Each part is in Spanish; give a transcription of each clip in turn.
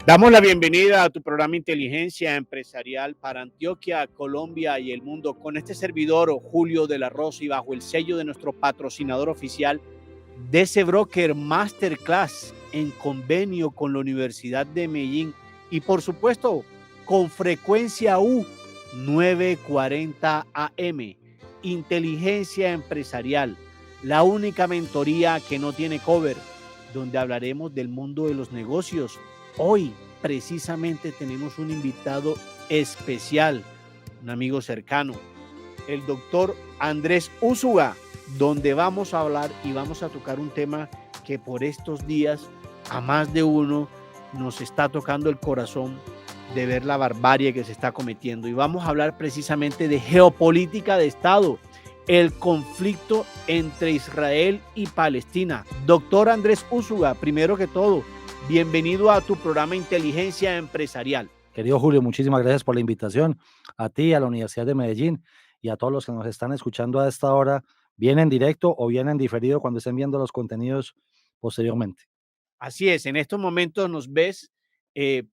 Damos la bienvenida a tu programa Inteligencia Empresarial para Antioquia, Colombia y el mundo con este servidor Julio de la Rosa y bajo el sello de nuestro patrocinador oficial DC Broker Masterclass en convenio con la Universidad de Medellín y por supuesto con frecuencia U 940 AM. Inteligencia Empresarial, la única mentoría que no tiene cover, donde hablaremos del mundo de los negocios. Hoy precisamente tenemos un invitado especial, un amigo cercano, el doctor Andrés Úsuga, donde vamos a hablar y vamos a tocar un tema que por estos días a más de uno nos está tocando el corazón de ver la barbarie que se está cometiendo. Y vamos a hablar precisamente de geopolítica de Estado, el conflicto entre Israel y Palestina. Doctor Andrés Úsuga, primero que todo, bienvenido a tu programa Inteligencia Empresarial. Querido Julio, muchísimas gracias por la invitación a ti, a la Universidad de Medellín y a todos los que nos están escuchando a esta hora, bien en directo o bien en diferido cuando estén viendo los contenidos posteriormente. Así es, en estos momentos nos ves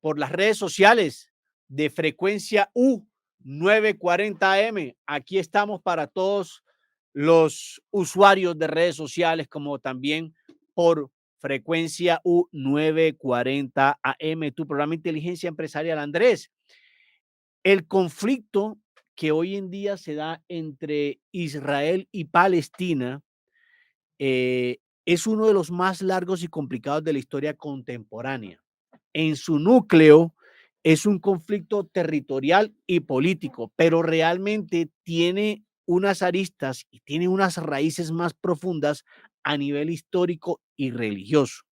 por las redes sociales de Frecuencia U 940 AM. Aquí estamos para todos los usuarios de redes sociales, como también por Frecuencia U 940 AM, tu programa Inteligencia Empresarial. Andrés, el conflicto que hoy en día se da entre Israel y Palestina es uno de los más largos y complicados de la historia contemporánea. En su núcleo es un conflicto territorial y político, pero realmente tiene unas aristas y tiene unas raíces más profundas a nivel histórico y religioso.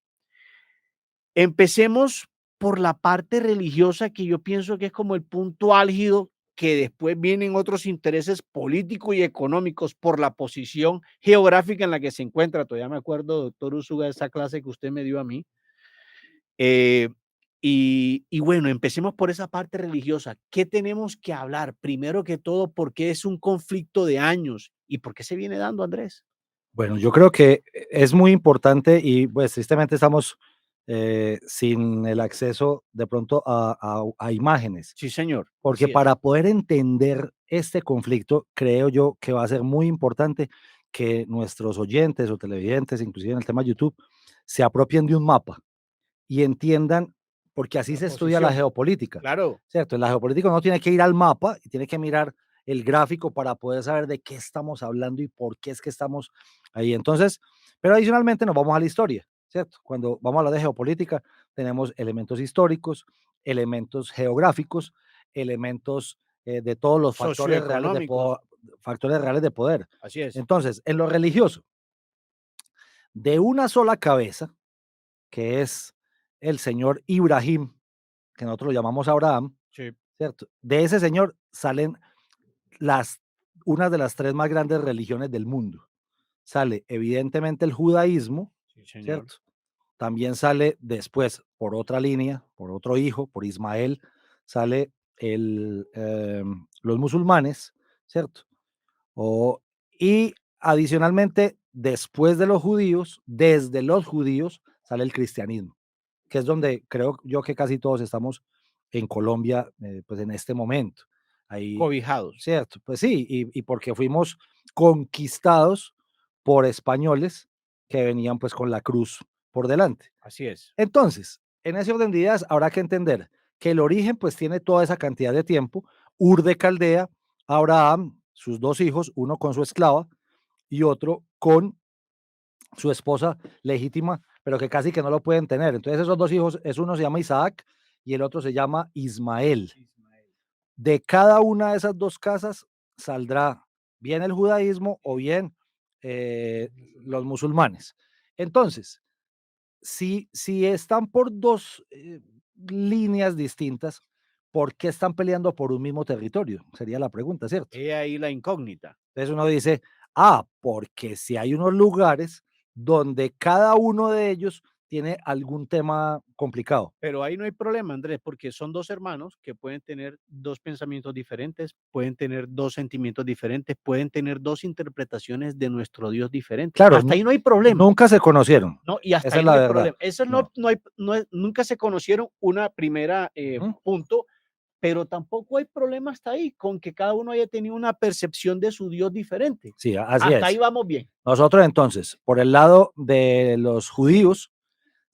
Empecemos por la parte religiosa, que yo pienso que es como el punto álgido, que después vienen otros intereses políticos y económicos por la posición geográfica en la que se encuentra. Todavía me acuerdo, doctor Usuga, de esa clase que usted me dio a mí. Eh, y bueno, empecemos por esa parte religiosa. ¿Qué tenemos que hablar? Primero que todo, ¿por qué es un conflicto de años y por qué se viene dando, Andrés? Bueno, yo creo que es muy importante y pues tristemente estamos sin el acceso de pronto a imágenes, Sí, señor. porque Así es. para poder entender este conflicto, creo yo que va a ser muy importante que nuestros oyentes o televidentes, inclusive en el tema de YouTube, se apropien de un mapa y entiendan, porque así La se estudia la posición. geopolítica, Claro. ¿cierto? En la geopolítica uno tiene que ir al mapa y tiene que mirar el gráfico para poder saber de qué estamos hablando y por qué es que estamos ahí. Entonces, pero adicionalmente nos vamos a la historia, ¿cierto? Cuando vamos a hablar de geopolítica, tenemos elementos históricos, elementos geográficos, elementos de todos los Socioeconómicos. factores reales de poder. Así es. Entonces, en lo religioso, de una sola cabeza, que es el señor Ibrahim, que nosotros lo llamamos Abraham, Sí. ¿cierto? De ese señor salen las, una de las tres más grandes religiones del mundo. Sale evidentemente el judaísmo, Sí, señor. ¿cierto? También sale después, por otra línea, por otro hijo, por Ismael, sale los musulmanes, ¿cierto? O, y adicionalmente, después de los judíos, desde los judíos, sale el cristianismo, que es donde creo yo que casi todos estamos en Colombia, pues en este momento. Ahí, Cobijados. cierto, pues sí, y porque fuimos conquistados por españoles que venían pues con la cruz por delante. Así es. Entonces, en ese orden de ideas habrá que entender que el origen pues tiene toda esa cantidad de tiempo. Ur de Caldea, Abraham, sus dos hijos, uno con su esclava y otro con su esposa legítima, pero que casi que no lo pueden tener. Entonces esos dos hijos, uno se llama Isaac y el otro se llama Ismael. Ismael. De cada una de esas dos casas saldrá bien el judaísmo o bien los musulmanes. Entonces, si están por dos líneas distintas, ¿por qué están peleando por un mismo territorio? Sería la pregunta, ¿cierto? He ahí la incógnita. Entonces uno dice, porque si hay unos lugares donde cada uno de ellos tiene algún tema complicado. Pero ahí no hay problema, Andrés, porque son 2 hermanos que pueden tener 2 pensamientos diferentes, pueden tener 2 sentimientos diferentes, pueden tener 2 interpretaciones de nuestro Dios diferentes. Claro, Hasta ahí no hay problema, nunca se conocieron, ¿no? Y hasta esa ahí es no la hay verdad. problema. Eso No. no hay nunca se conocieron, una primera, Ujú. punto, pero tampoco hay problema hasta ahí, con que cada uno haya tenido una percepción de su Dios diferente. Sí, así Hasta ahí es. vamos bien. Nosotros entonces, por el lado de los judíos,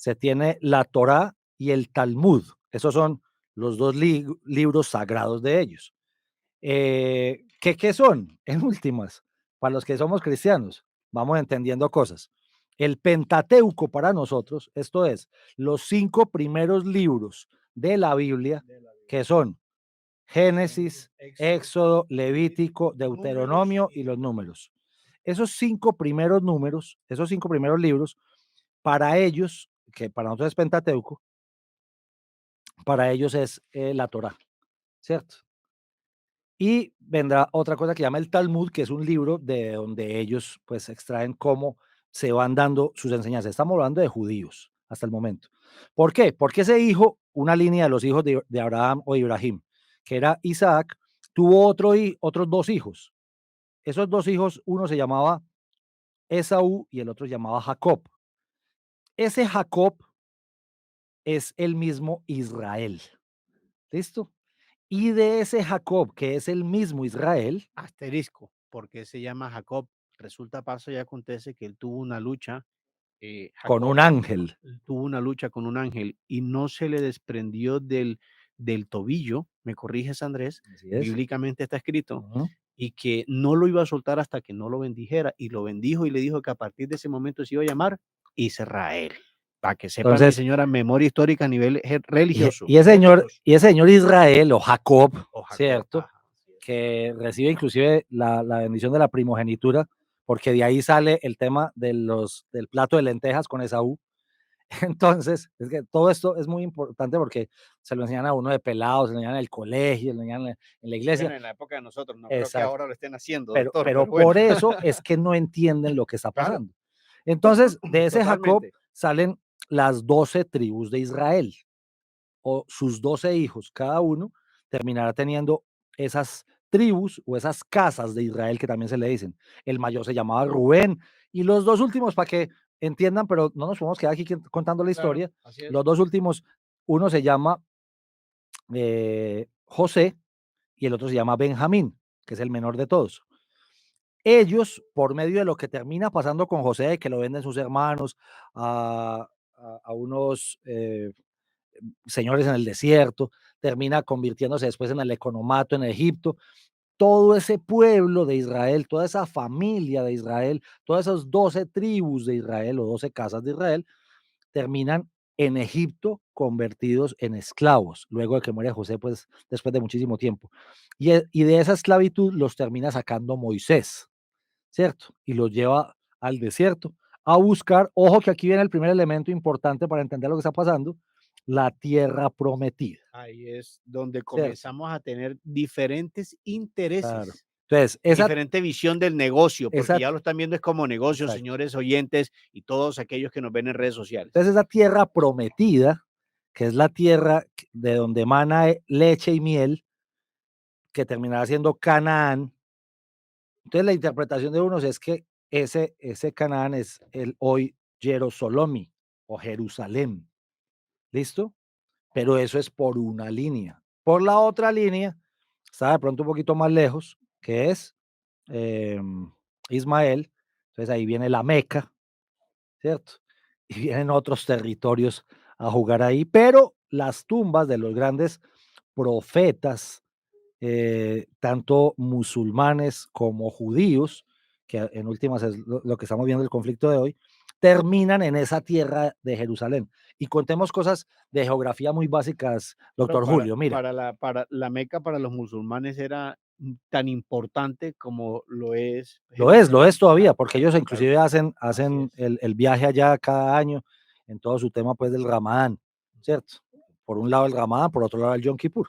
se tiene la Torá y el Talmud. Esos son los dos libros sagrados de ellos. ¿Qué son? En últimas, para los que somos cristianos, vamos entendiendo cosas. El Pentateuco para nosotros, esto es, los 5 primeros libros de la Biblia, que son Génesis, Éxodo, Levítico, Deuteronomio y los números. Esos 5 primeros números, esos 5 primeros libros, para ellos, que para nosotros es Pentateuco, para ellos es la Torá, ¿cierto? Y vendrá otra cosa que llama el Talmud, que es un libro de donde ellos pues extraen cómo se van dando sus enseñanzas. Estamos hablando de judíos hasta el momento. ¿Por qué? Porque ese hijo, una línea de los hijos de Abraham o Ibrahim, que era Isaac, tuvo otros 2 hijos. Esos 2 hijos, uno se llamaba Esaú y el otro se llamaba Jacob. Ese Jacob es el mismo Israel. ¿Listo? Y de ese Jacob, que es el mismo Israel, Asterisco, porque se llama Jacob. Resulta, pasa y acontece que él tuvo una lucha, con Jacob un ángel. tuvo una lucha con un ángel y no se le desprendió del tobillo, me corriges, Andrés, Así es. bíblicamente está escrito, Ujú. y que no lo iba a soltar hasta que no lo bendijera, y lo bendijo y le dijo que a partir de ese momento se iba a llamar Israel. Para que sepa mi Entonces, señora, memoria histórica a nivel religioso. y ese señor Israel o Jacob, O Jacob, ¿cierto? ajá, así es. Que recibe inclusive la bendición de la primogenitura, porque de ahí sale el tema del plato de lentejas con Esaú. Entonces, es que todo esto es muy importante porque se lo enseñan a uno de pelado, se lo enseñan en el colegio, se lo enseñan en la iglesia. Bueno, en la época de nosotros, no creo que Exacto. ahora lo estén haciendo, Pero, doctor, pero pero bueno. por eso es que no entienden lo que está Claro, pasando. Entonces, de ese Jacob totalmente. salen las 12 tribus de Israel o sus 12 hijos, cada uno terminará teniendo esas tribus o esas casas de Israel que también se le dicen. El mayor se llamaba Rubén y los 2 últimos, para que entiendan, pero no nos podemos quedar aquí contando la Claro, historia, así es. los 2 últimos, uno se llama José y el otro se llama Benjamín, que es el menor de todos. Ellos, por medio de lo que termina pasando con José, que lo venden sus hermanos a unos señores en el desierto, termina convirtiéndose después en el economato en Egipto. Todo ese pueblo de Israel, toda esa familia de Israel, todas esas 12 tribus de Israel o 12 casas de Israel, terminan en Egipto convertidos en esclavos, luego de que muere José, pues después de muchísimo tiempo. Y de esa esclavitud los termina sacando Moisés, ¿cierto? Y los lleva al desierto a buscar, ojo que aquí viene el primer elemento importante para entender lo que está pasando, la tierra prometida, Ahí es donde ¿cierto? comenzamos a tener diferentes Claro. intereses, Entonces, diferente visión del negocio, porque esa, ya lo están viendo es como negocio, exacto. señores oyentes y todos aquellos que nos ven en redes sociales. Entonces, esa tierra prometida, que es la tierra de donde emana leche y miel, que terminará siendo Canaán. Entonces, la interpretación de unos es que ese Canaán es el hoy Jerosolomi o Jerusalén. ¿Listo? Pero eso es por una línea. Por la otra línea, está de pronto un poquito más lejos, que es Ismael. Entonces ahí viene la Meca, ¿cierto? Y vienen otros territorios a jugar ahí, pero las tumbas de los grandes profetas, tanto musulmanes como judíos, que en últimas es lo que estamos viendo el conflicto de hoy, terminan en esa tierra de Jerusalén. Y contemos cosas de geografía muy básicas, Claro, doctor Julio. Mira, para la Meca, para los musulmanes era tan importante como lo es lo es Jerusalén, todavía, claro, porque claro, ellos claro. inclusive Así hacen es, el viaje allá cada año en todo su tema pues del Ramadán, ¿cierto? Por un lado el Ramadán, por otro lado el Yom Kippur.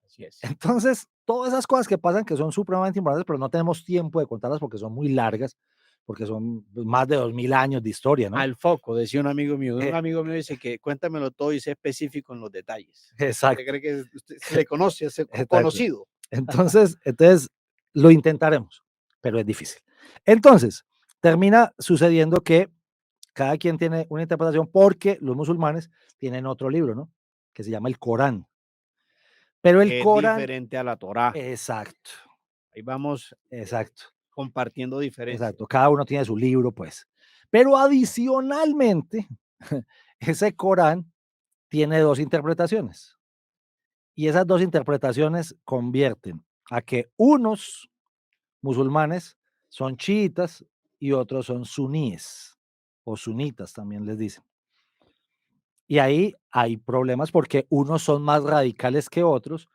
así es. Entonces, todas esas cosas que pasan que son supremamente importantes, pero no tenemos tiempo de contarlas porque son muy largas, porque son pues, más de 2000 años de historia, ¿no? Al foco, decía un amigo mío. Un Eh, amigo mío dice que cuéntamelo todo y sé específico en los detalles. ¿Usted exacto, cree que usted se le conoce, es exacto. conocido? Entonces lo intentaremos, pero es difícil. Entonces, termina sucediendo que cada quien tiene una interpretación porque los musulmanes tienen otro libro, ¿no? Que se llama el Corán. Pero el Que es Corán, diferente a la Torá. exacto, Ahí vamos exacto, compartiendo diferencias. exacto. Cada uno tiene su libro, pues. Pero adicionalmente, ese Corán tiene dos interpretaciones. Y esas dos interpretaciones convierten a que unos musulmanes son chiitas y otros son suníes o sunitas también les dicen. Y ahí hay problemas porque unos son más radicales que otros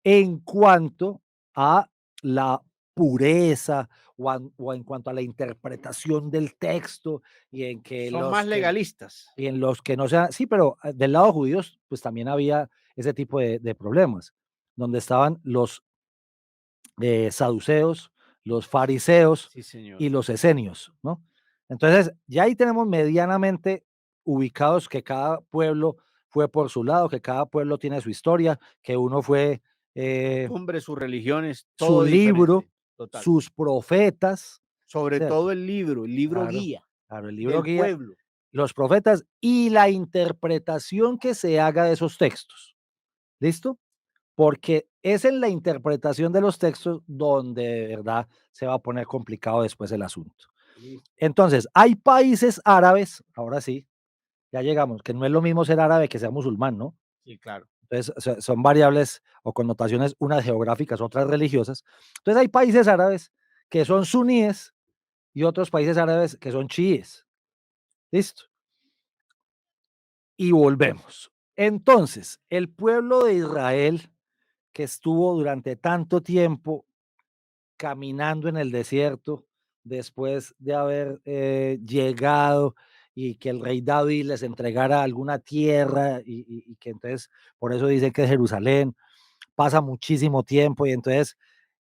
en cuanto a la pureza o en cuanto a la interpretación del texto y en que Son más los que legalistas. y en los que no sean, sí, pero del lado judíos, pues también había ese tipo de problemas, donde estaban los saduceos, los fariseos Sí, señor. y los esenios, ¿no? Entonces, ya ahí tenemos medianamente ubicados que cada pueblo fue por su lado, que cada pueblo tiene su historia, que uno fue Costumbres, sus religiones, su todo libro, diferente. Total. sus profetas, Sobre ¿cierto? todo el libro Claro, guía claro, el libro del guía, pueblo. los profetas y la interpretación que se haga de esos textos. ¿Listo? Porque es en la interpretación de los textos donde de verdad se va a poner complicado después el asunto. Listo. Entonces, hay países árabes, ahora sí, ya llegamos, que no es lo mismo ser árabe que ser musulmán, ¿no? Sí, claro. Entonces, son variables o connotaciones, unas geográficas, otras religiosas. Entonces, hay países árabes que son suníes y otros países árabes que son chiíes. ¿Listo? Y volvemos. Entonces, el pueblo de Israel, que estuvo durante tanto tiempo caminando en el desierto después de haber llegado y que el rey David les entregara alguna tierra y que entonces, por eso dicen que Jerusalén pasa muchísimo tiempo y entonces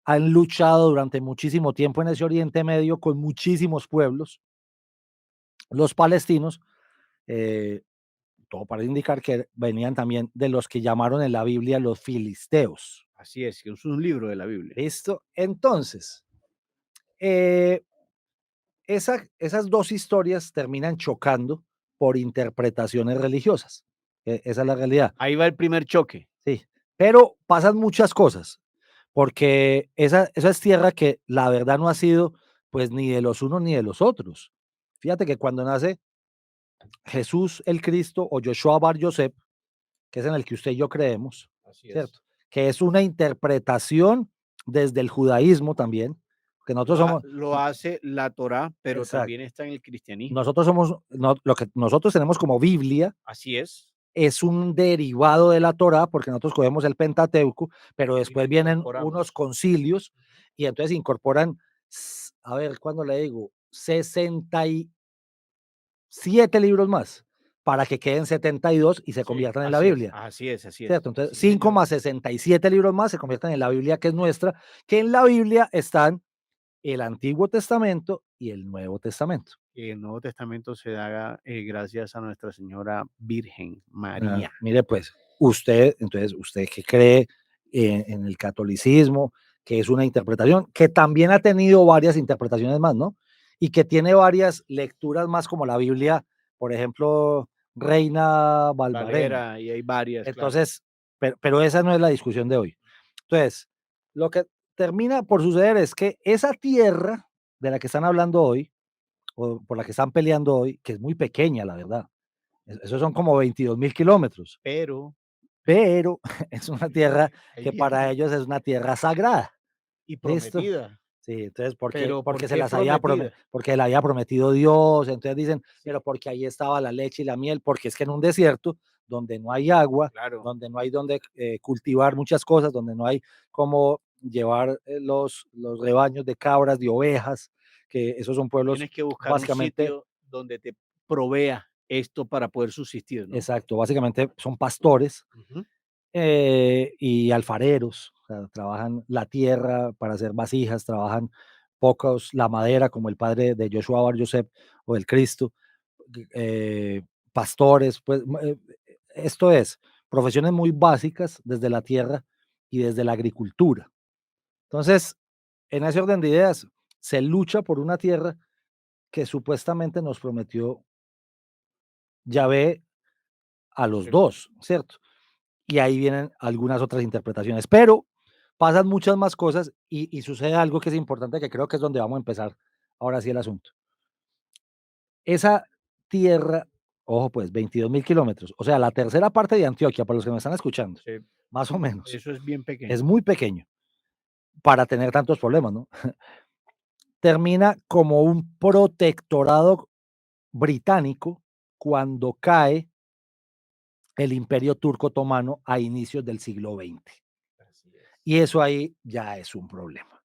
han luchado durante muchísimo tiempo en ese Oriente Medio con muchísimos pueblos, los palestinos, eh, todo para indicar que venían también de los que llamaron en la Biblia los filisteos. Así es, que es un libro de la Biblia. ¿Listo? Entonces, eh, esas dos historias terminan chocando por interpretaciones religiosas. Esa es la realidad, Ahí va el primer choque. sí. Pero pasan muchas cosas, porque esa es tierra que la verdad no ha sido pues ni de los unos ni de los otros. Fíjate que cuando nace Jesús el Cristo o Yoshua Bar Yosef, que es en el que usted y yo creemos, Así es. ¿cierto? Que es una interpretación desde el judaísmo también, que nosotros somos, Lo hace la Torá, pero exacto, también está en el cristianismo. nosotros somos, lo que nosotros tenemos como Biblia Así es. es un derivado de la Torá, porque nosotros cogemos el Pentateuco, pero Y lo después vienen unos incorporamos. concilios y entonces incorporan, a ver, ¿cuándo le digo? 67 libros más para que queden 72 y se Sí, conviertan en la así es, Biblia. así es, así es. ¿Cierto? Entonces, Sí, 5 señor. más 67 libros más se convierten en la Biblia que es nuestra, que en la Biblia están el Antiguo Testamento y el Nuevo Testamento. Que el Nuevo Testamento se haga gracias a Nuestra Señora Virgen Ah, María. mire, pues, usted que cree en el catolicismo, que es una interpretación, que también ha tenido varias interpretaciones más, ¿no? Y que tiene varias lecturas más como la Biblia, por ejemplo, Reina Valvarena. Valera, y hay varias, claro. Entonces, pero esa no es la discusión de hoy. Entonces, lo que termina por suceder es que esa tierra de la que están hablando hoy, o por la que están peleando hoy, que es muy pequeña, la verdad, esos son como 22.000 kilómetros, Pero pero es una tierra ahí que para viene. ellos es una tierra sagrada, Y ¿listo? prometida. Sí, entonces, porque, Pero ¿por porque, se qué las había prometida? porque le había prometido Dios, entonces dicen, pero Sí, porque ahí estaba la leche y la miel, porque es que en un desierto donde no hay agua, claro. donde no hay donde cultivar muchas cosas, donde no hay cómo llevar los rebaños de cabras, de ovejas, que esos son pueblos Tienes que buscar un básicamente, sitio donde te provea esto para poder subsistir, ¿no? exacto, básicamente son pastores Ujú. y alfareros, o sea, trabajan la tierra para hacer vasijas, trabajan pocos la madera, como el padre de Joshua Bar Yosef o del Cristo, pastores, pues esto es, profesiones muy básicas desde la tierra y desde la agricultura. Entonces, en ese orden de ideas, se lucha por una tierra que supuestamente nos prometió Yahvé a los Cierto. dos, ¿cierto? Y ahí vienen algunas otras interpretaciones, pero pasan muchas más cosas y sucede algo que es importante, que creo que es donde vamos a empezar ahora sí el asunto. Esa tierra, ojo pues, 22.000 kilómetros, o sea, la tercera parte de Antioquia, para los que me están escuchando, Sí, más o menos, eso es bien es pequeño. muy pequeño para tener tantos problemas, ¿no? Termina como un protectorado británico cuando cae el Imperio Turco Otomano a inicios del siglo XX. Así es. Y eso ahí ya es un problema.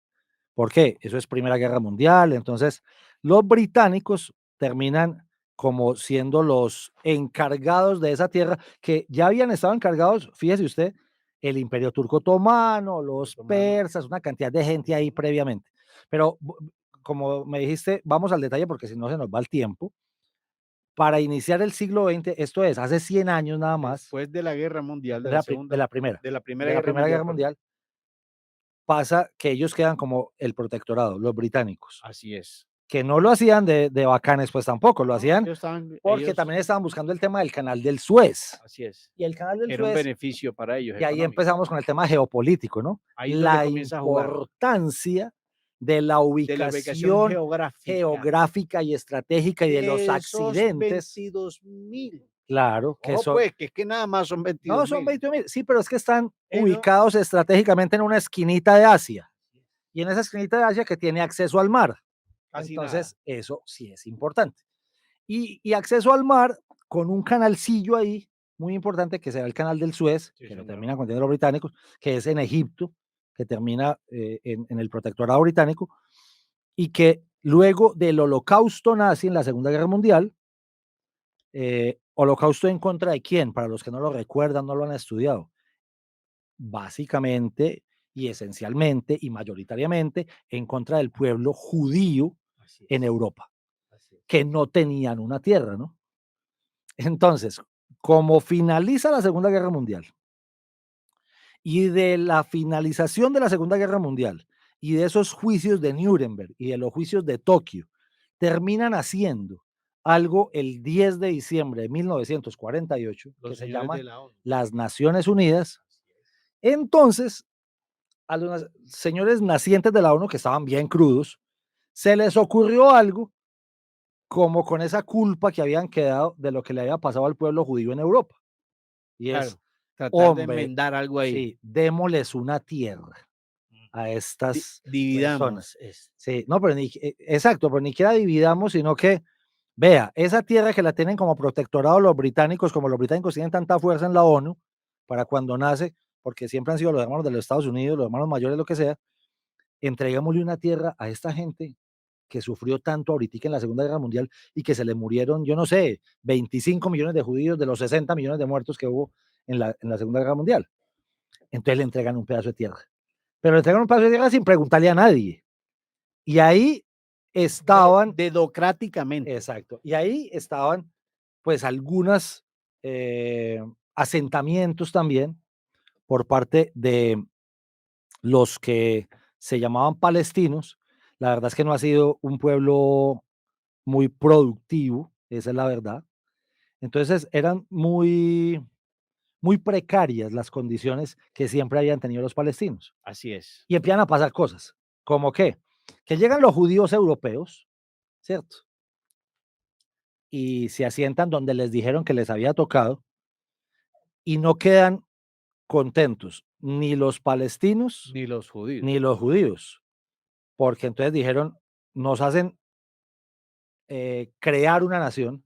¿Por qué? Eso es Primera Guerra Mundial. Entonces, los británicos terminan como siendo los encargados de esa tierra, que ya habían estado encargados, fíjese usted, el Imperio Turco Otomano, los Otomano. persas, una cantidad de gente ahí previamente. Pero como me dijiste, vamos al detalle porque si no se nos va el tiempo. Para iniciar el siglo XX, esto es, hace 100 años nada más, Después de la guerra mundial, de de la de segunda, la primera, de la primera de la guerra Primera mundial, Guerra perdón. Mundial, pasa que ellos quedan como el protectorado, los británicos, Así es. que no lo hacían de bacanes, pues tampoco, lo No, hacían ellos estaban, porque también estaban buscando el tema del canal del Suez. así es. Y el canal del Era un Suez, beneficio para ellos y ahí económico. empezamos con el tema geopolítico, ¿no? Ahí es donde La comienza a jugar, importancia de la de la ubicación ubicación geográfica geográfica y estratégica y de los de esos accidentes, 22.000. claro, que Ojo, son, pues, que es que nada más son no veintidós son mil 20.000, sí, pero es que están No, ubicados estratégicamente en una esquinita de Asia. Y en esa esquinita de Asia que tiene acceso al mar. casi nada. Entonces, eso sí es importante. Y acceso al mar con un canalcillo ahí, muy importante, que será el canal del Suez, Sí, que lo señor. terminan continuando los británicos, que es en Egipto, que termina en el protectorado británico, y que luego del holocausto nazi en la Segunda Guerra Mundial, holocausto en contra de quién, para los que no lo recuerdan, no lo han estudiado, básicamente y esencialmente y mayoritariamente en contra del pueblo judío Así en es, Europa, así es. que no tenían una tierra, ¿no? Entonces, como finaliza la Segunda Guerra Mundial y de la finalización de la Segunda Guerra Mundial y de esos juicios de Nuremberg y de los juicios de Tokio, terminan haciendo algo el 10 de diciembre de 1948 que Los se señores de llaman la ONU. las Naciones Unidas. Así es. Entonces, a los señores nacientes de la ONU, que estaban bien crudos, se les ocurrió algo como con esa culpa que habían quedado de lo que le había pasado al pueblo judío en Europa. Y es, Claro, tratar de hombre, enmendar algo ahí. sí, démosles una tierra a estas personas. Dividamos esto. Sí, no, pero ni, exacto, pero ni siquiera dividamos, sino que, vea, esa tierra que la tienen como protectorado los británicos, como los británicos tienen tanta fuerza en la ONU, para cuando nace, porque siempre han sido los hermanos de los Estados Unidos, los hermanos mayores, lo que sea, entreguémosle una tierra a esta gente que sufrió tanto ahorita en la Segunda Guerra Mundial y que se le murieron, yo no sé, 25 millones de judíos de los 60 millones de muertos que hubo en la Segunda Guerra Mundial. Entonces le entregan un pedazo de tierra. Pero le entregan un pedazo de tierra sin preguntarle a nadie. Y ahí estaban, Dedocráticamente. exacto, y ahí estaban pues algunas asentamientos también por parte de los que se llamaban palestinos. La verdad es que no ha sido un pueblo muy productivo, esa es la verdad. Entonces eran muy precarias las condiciones que siempre habían tenido los palestinos. Así es. Y empiezan a pasar cosas, como que llegan los judíos europeos, ¿cierto? Y se asientan donde les dijeron que les había tocado y no quedan contentos ni los palestinos Ni los judíos. ni los judíos, porque entonces dijeron, nos hacen crear una nación,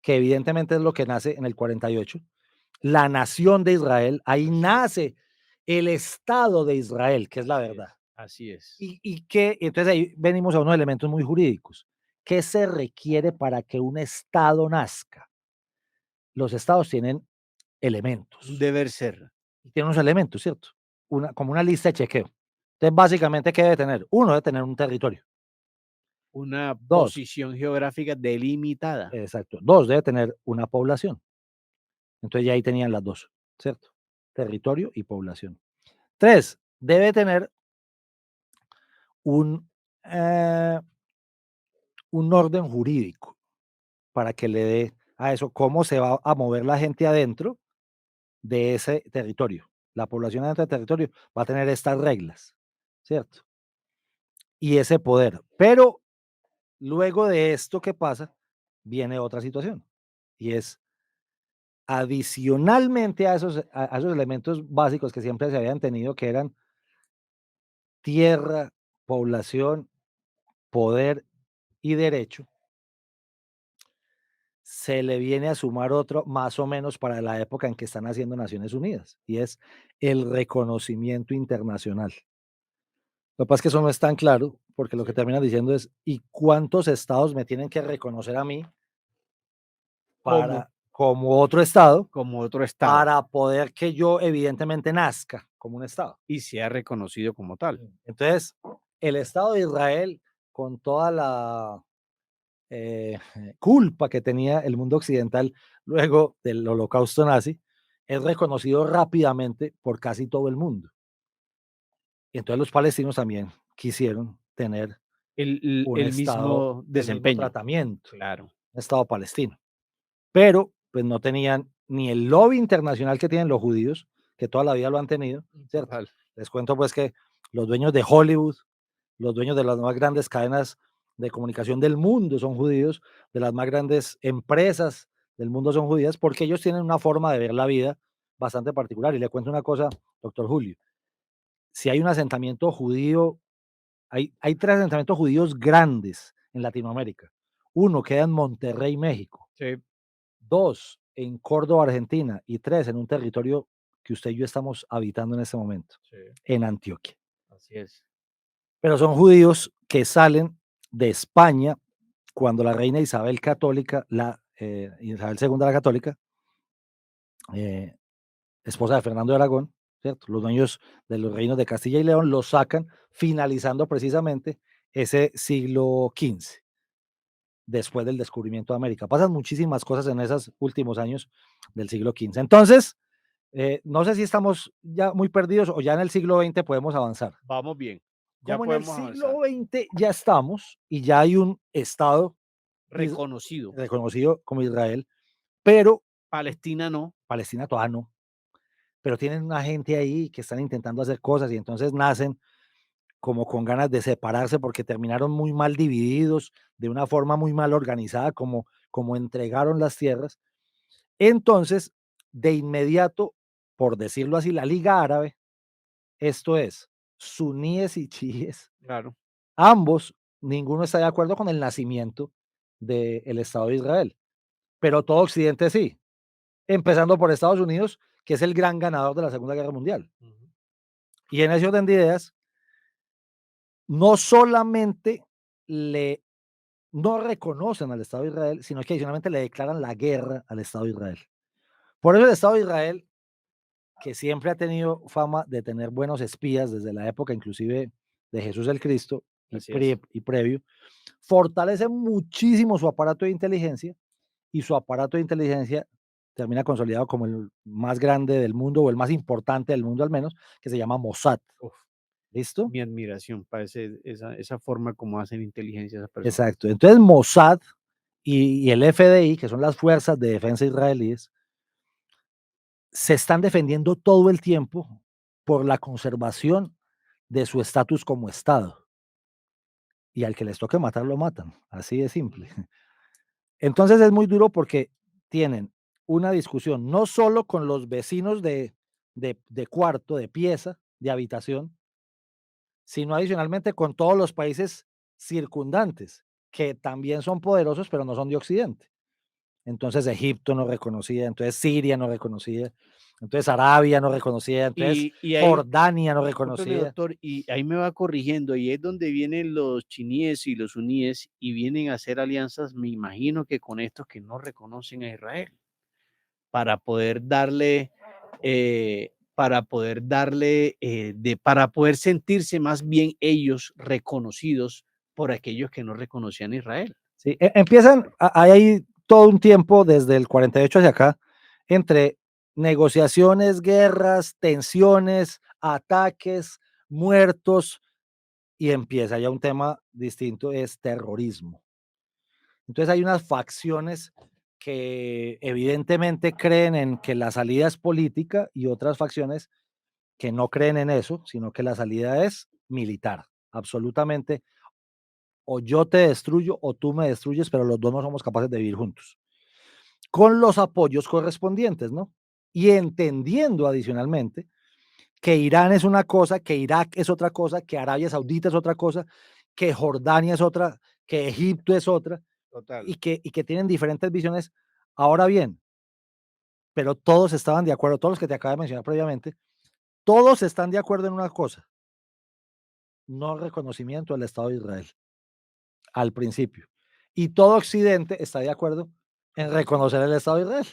que evidentemente es lo que nace en el 48, la nación de Israel, ahí Así es. nace el Estado de Israel, que es la Así verdad. es. Así es. Y que, entonces ahí venimos a unos elementos muy jurídicos. ¿Qué se requiere para que un Estado nazca? Los Estados tienen Un elementos, deber ser. y tienen unos elementos, ¿cierto? Como una lista de chequeo. Entonces, básicamente, ¿qué debe tener? Uno debe tener un territorio. Una Dos, posición geográfica delimitada. exacto. Dos, debe tener una población. Entonces ya ahí tenían las dos, ¿cierto? Territorio y población. Tres, debe tener un, eh, un orden jurídico para que le dé a eso cómo se va a mover la gente adentro de ese territorio. La población adentro del territorio va a tener estas reglas, ¿cierto? Y ese poder. Pero luego de esto que pasa, viene otra situación. Y es adicionalmente a esos elementos básicos que siempre se habían tenido, que eran tierra, población, poder y derecho, se le viene a sumar otro más o menos para la época en que están haciendo Naciones Unidas, y es el reconocimiento internacional. Lo que pasa es que eso no es tan claro, porque lo que Sí. terminan diciendo es, ¿y cuántos estados me tienen que reconocer a mí Como, para, como otro estado, como otro estado para poder que yo evidentemente nazca como un estado? y sea reconocido como tal. Entonces, el Estado de Israel, con toda la eh, culpa que tenía el mundo occidental luego del holocausto nazi, es reconocido rápidamente por casi todo el mundo. Y entonces los palestinos también quisieron tener un El Estado mismo del mismo desempeño. tratamiento, Claro. un Estado palestino. Pero pues no tenían ni el lobby internacional que tienen los judíos, que toda la vida lo han tenido, ¿cierto? Total. Les cuento pues que los dueños de Hollywood, los dueños de las más grandes cadenas de comunicación del mundo son judíos, de las más grandes empresas del mundo son judías, porque ellos tienen una forma de ver la vida bastante particular. Y le cuento una cosa, doctor Julio, si hay un asentamiento judío, hay tres asentamientos judíos grandes en Latinoamérica. Uno queda en Monterrey, México. Sí, Dos, en Córdoba, Argentina. Y tres, en un territorio que usted y yo estamos habitando en este momento, sí, en Antioquia. así es. Pero son judíos que salen de España cuando la reina Isabel católica, Isabel II la católica, eh, esposa de Fernando de Aragón, ¿cierto? Los dueños de los reinos de Castilla y León los sacan, finalizando precisamente ese siglo XV, después del descubrimiento de América. Pasan muchísimas cosas en esos últimos años del siglo XV. Entonces, no sé si estamos ya muy perdidos o ya en el siglo XX podemos avanzar. Vamos bien. Ya Como en el podemos avanzar. siglo XX ya estamos y ya hay un Estado Reconocido. reconocido como Israel, pero Palestina no. Palestina todavía no. Pero tienen una gente ahí que están intentando hacer cosas y entonces nacen como con ganas de separarse porque terminaron muy mal divididos, de una forma muy mal organizada, como entregaron las tierras. Entonces, de inmediato, por decirlo así, la Liga Árabe, esto es, suníes y chiíes, Claro. ambos, ninguno está de acuerdo con el nacimiento del Estado de Israel, pero todo Occidente sí, empezando por Estados Unidos, que es el gran ganador de la Segunda Guerra Mundial. Ujú. Y en ese orden de ideas, no solamente le no reconocen al Estado de Israel, sino que adicionalmente le declaran la guerra al Estado de Israel. Por eso el Estado de Israel, que siempre ha tenido fama de tener buenos espías desde la época inclusive de Jesús el Cristo Así es. y previo, fortalece muchísimo su aparato de inteligencia y su aparato de inteligencia termina consolidado como el más grande del mundo o el más importante del mundo al menos, que se llama Mossad. Uf, ¿Listo? mi admiración para esa forma como hacen inteligencia esas personas. Exacto. Entonces Mossad y el FDI, que son las fuerzas de defensa israelíes, se están defendiendo todo el tiempo por la conservación de su estatus como Estado. Y al que les toque matar, lo matan. Así de simple. Ujú. Entonces es muy duro porque tienen una discusión no solo con los vecinos de cuarto, de pieza, de habitación, sino adicionalmente con todos los países circundantes, que también son poderosos, pero no son de Occidente. Entonces Egipto no reconocía, entonces Siria no reconocía, entonces Arabia no reconocía, entonces Y ahí, Jordania no discúlpeme, reconocía. doctor, y ahí me va corrigiendo, y es donde vienen los chiníes y los suníes y vienen a hacer alianzas, me imagino que con estos que no reconocen a Israel, para poder darle, para poder sentirse más bien ellos reconocidos por aquellos que no reconocían a Israel. Sí, empiezan, hay ahí todo un tiempo desde el 48 hacia acá, entre negociaciones, guerras, tensiones, ataques, muertos, y empieza ya un tema distinto, es terrorismo. Entonces hay unas facciones que evidentemente creen en que la salida es política y otras facciones que no creen en eso, sino que la salida es militar, absolutamente. O yo te destruyo o tú me destruyes, pero los dos no somos capaces de vivir juntos, con los apoyos correspondientes, ¿no? Y entendiendo adicionalmente que Irán es una cosa, que Irak es otra cosa, que Arabia Saudita es otra cosa, que Jordania es otra, que Egipto es otra, Total. y que tienen diferentes visiones. Ahora bien, pero todos estaban de acuerdo, todos los que te acabo de mencionar previamente, todos están de acuerdo en una cosa, no reconocimiento del Estado de Israel, al principio. Y todo Occidente está de acuerdo en reconocer el Estado de Israel,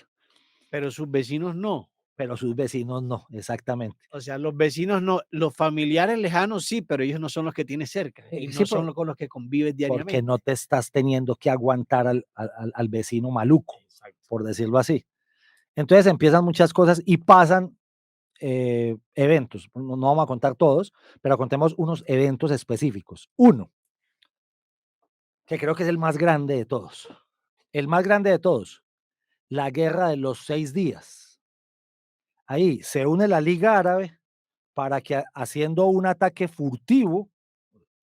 Pero sus vecinos no. pero sus vecinos no, exactamente. O sea, los vecinos no, los familiares lejanos sí, pero ellos no son los que tienes cerca y Sí, no son los con los que convives porque diariamente. no te estás teniendo que aguantar al vecino maluco, Exacto. por decirlo así. Entonces empiezan muchas cosas y pasan eventos. No, no vamos a contar todos, pero contemos unos eventos específicos. Uno, que creo que es el más grande de todos. El más grande de todos, la guerra de los 6 días. Ahí se une la Liga Árabe para que haciendo un ataque furtivo,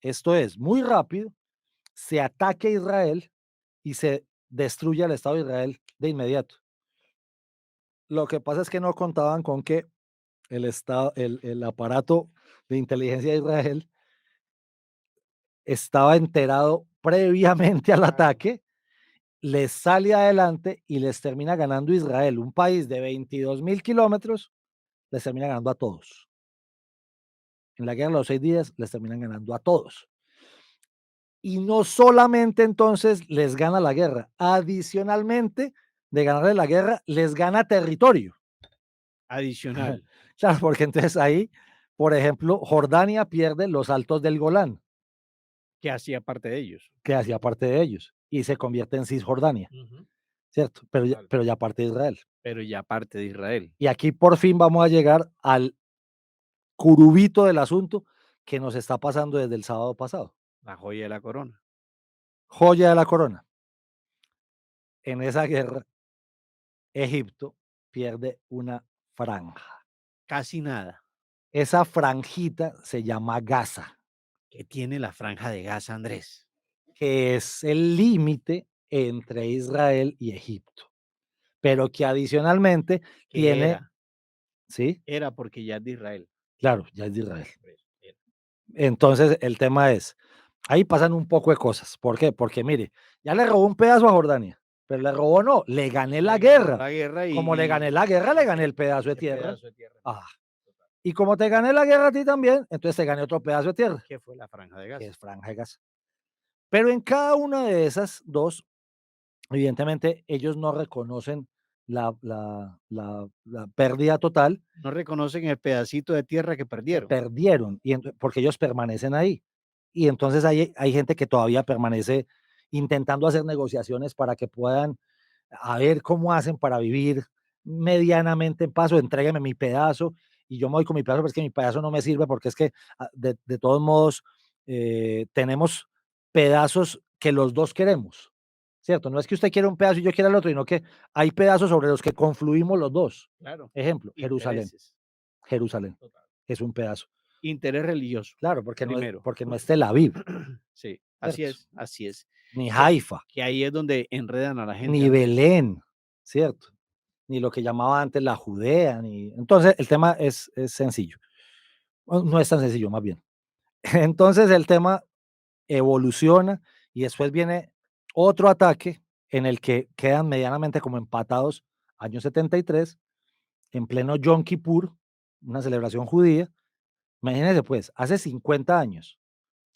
esto es, muy rápido, se ataque a Israel y se destruya el Estado de Israel de inmediato. Lo que pasa es que no contaban con que el aparato de inteligencia de Israel estaba enterado previamente al Claro. ataque, les sale adelante y les termina ganando Israel, un país de 22.000 kilómetros, les termina ganando a todos. En la guerra de los 6 días les terminan ganando a todos. Y no solamente entonces les gana la guerra, adicionalmente de ganarle la guerra, les gana territorio. Adicional, Claro, porque entonces ahí, por ejemplo, Jordania pierde los altos del Golán, que hacía parte de ellos. que hacía parte de ellos, y se convierte en Cisjordania, Ujú. ¿cierto? Total. Pero ya parte de Israel. Pero ya parte de Israel, Y aquí por fin vamos a llegar al curubito del asunto que nos está pasando desde el sábado pasado. la joya de la corona. Joya de la corona. En esa guerra, Egipto pierde una franja. Casi nada. Esa franjita se llama Gaza, ¿Qué tiene la franja de Gaza, Andrés? que es el límite entre Israel y Egipto, pero que adicionalmente Que tiene, era, ¿sí? era porque ya es de Israel. Claro, ya es de Israel. Por eso, era. Entonces, el tema es, ahí pasan un poco de cosas. ¿Por qué? Porque mire, ya le robó un pedazo a Jordania, pero le robó no, le gané la Le ganó guerra. la guerra Como le gané la guerra, le gané el pedazo de ese tierra. pedazo de tierra. Ah, y como te gané la guerra a ti también, entonces te gané otro pedazo de tierra, ¿Qué fue la franja de que Gaza? es Franja de Gaza. Pero en cada una de esas dos, evidentemente, ellos no reconocen la pérdida total, No reconocen el pedacito de tierra que que perdieron. perdieron, porque ellos permanecen ahí. Y entonces hay gente que todavía permanece intentando hacer negociaciones para que puedan a ver cómo hacen para vivir medianamente en paz, o entrégueme mi pedazo y yo me voy con mi pedazo, pero es que mi pedazo no me sirve porque es que de todos modos tenemos pedazos que los dos queremos, ¿cierto? No es que usted quiera un pedazo y yo quiera el otro, sino que hay pedazos sobre los que confluimos los dos. Claro. Ejemplo, Jerusalén. Intereses. Jerusalén Total. es un pedazo. Interés religioso, Claro, primero. porque no es Tel Aviv, Sí, así ¿cierto? es, así es. Ni Que, Haifa, que ahí es donde enredan a la gente, ni Andrés. Belén, ¿cierto? Ni lo que llamaba antes la Judea, ni... Entonces, el tema es sencillo. No es tan sencillo, más bien. Entonces, el tema evoluciona y después viene otro ataque en el que quedan medianamente como empatados, año 73, en pleno Yom Kippur, una celebración judía. Imagínense, pues, hace 50 años.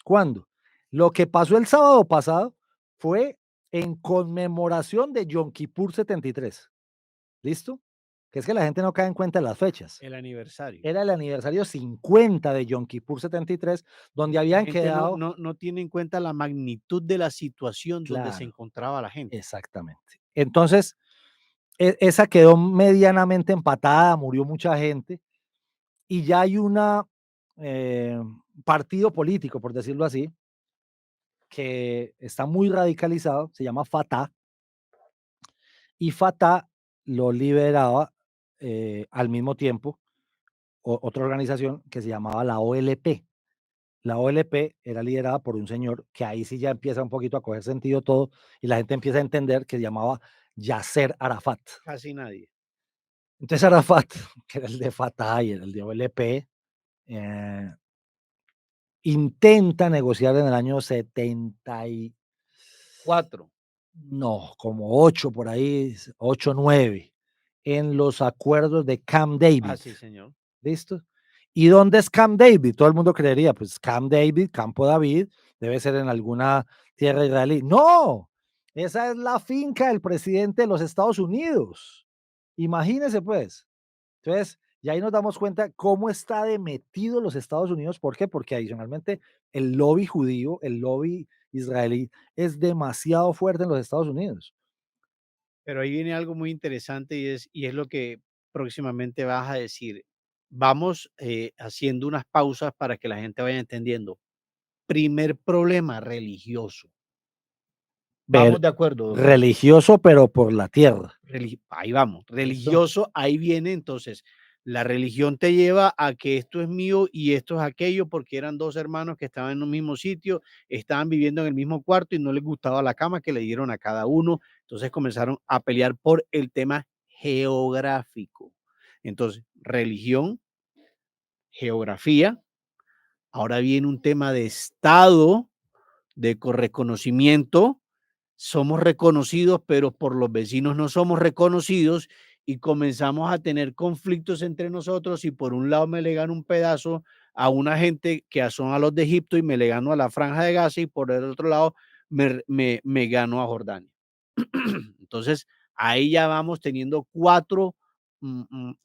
¿Cuándo? Lo que pasó el sábado pasado fue en conmemoración de Yom Kippur 73. ¿Listo? que es que la gente no cae en cuenta de las fechas. El aniversario. Era el aniversario 50 de Yom Kippur 73, donde La habían gente no quedado no no tiene en cuenta la magnitud de la situación donde se claro, encontraba la gente. exactamente. Entonces, esa quedó medianamente empatada, murió mucha gente, y ya hay una, eh, partido político, por decirlo así, que está muy radicalizado, se llama Fatah, y Fatah lo liberaba, al mismo tiempo, otra organización que se llamaba la OLP. La OLP era liderada por un señor que ahí sí ya empieza un poquito a coger sentido todo y la gente empieza a entender que se llamaba Yasser Arafat. Casi nadie. Entonces Arafat, que era el de Fatah y era el de OLP, eh, intenta negociar en el año 70 y 4. no, como 8 por ahí, 8 9 en los acuerdos de Camp David. Sí, señor. ¿Listo? ¿Y dónde es Camp David? Todo el mundo creería, pues Camp David, Campo David, debe ser en alguna tierra israelí. No, esa es la finca del presidente de los Estados Unidos. Imagínese pues. Entonces, y ahí nos damos cuenta cómo está de metido los Estados Unidos. ¿Por qué? Porque adicionalmente el lobby judío, el lobby israelí es demasiado fuerte en los Estados Unidos. Pero ahí viene algo muy interesante y es lo que próximamente vas a decir. Vamos, haciendo unas pausas para que la gente vaya entendiendo. Primer problema, religioso. Pero Vamos de acuerdo, don José. religioso, pero por la tierra. Ahí vamos, ¿Listo? religioso, ahí viene entonces, la religión te lleva a que esto es mío y esto es aquello, porque eran 2 hermanos que estaban en un mismo sitio, estaban viviendo en el mismo cuarto y no les gustaba la cama que le dieron a cada uno. Entonces comenzaron a pelear por el tema geográfico. Entonces, religión, geografía, ahora viene un tema de estado, de reconocimiento. Somos reconocidos, pero por los vecinos no somos reconocidos y comenzamos a tener conflictos entre nosotros y por un lado me le gano un pedazo a una gente que son a los de Egipto y me le gano a la Franja de Gaza y por el otro lado me gano a Jordania. Entonces, ahí ya vamos teniendo 4